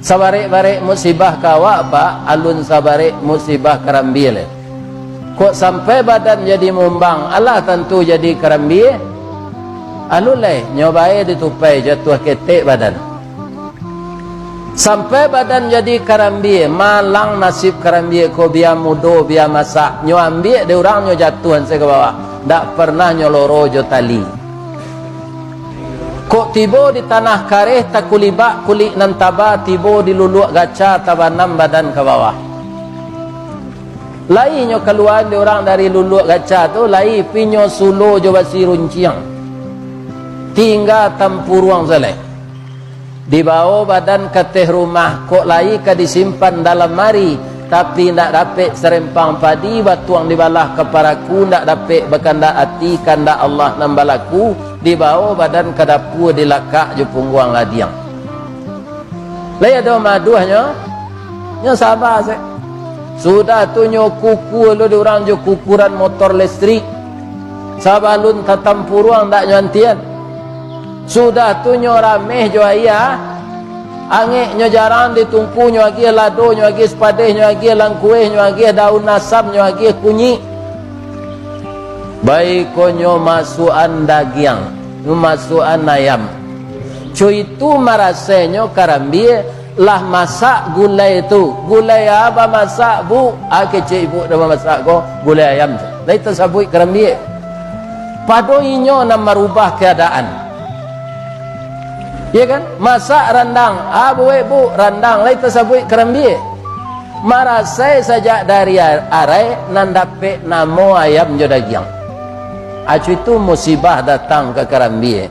Sabarik-barik musibah kawa apa alun sabarik musibah kerambil. Kok sampai badan jadi mumbang, Allah tentu jadi kerambil. Alulai nyobai ditupai jatuh ketek badan. Sampai badan jadi kerambil, malang nasib kerambil ko biar mudo biar masak. Nyo ambil de orang nyo jatuhan saya ke bawah. Tak pernah nyo loro jo tali. Kok tibo di tanah kareh tak kulibak kulik nan taba tibo di luluak gaca tabanam badan ke bawah. Lai nyo keluar di orang dari luluak gaca tu, lai pinyo sulo jo basi runciang. Tinggal tampuruang seleh. Di bawah badan ke teh rumah, kok lai ka disimpan dalam mari, tapi nak dapat serempang padi batuang di balah keparaku, nak dapat berkanda hati kanda Allah nambalaku, di bawah badan ke dapur dilakak je pungguang ladiang. Lai ada maduhnya, nya sabar saya. Sudah tu nyo kuku lu di orang jo kukuran motor listrik. Sabalun tatampuruang dak nyantian. Sudah tu nyo rameh jo ayah. Angik nyo jarang ditungku nyo lagi lado nyo lagi sepadeh nyo lagi langkueh nyo lagi daun nasam nyo lagi kunyi. Baik ko nyo masukan dagiang, nyo masukan ayam. Cuy itu marasenyo karambie lah masak gulai itu. Gulai apa masak bu? Kecik ibu dah masak ko gulai ayam. Lai tersabui karambie. Pado inyo nak merubah keadaan. Ya kan? Masak randang. Bu, randang. Lai tersabui kerambie. Marasai saja dari arai nan dapat namo ayam jodagiang. Acu itu musibah datang ke kerambie.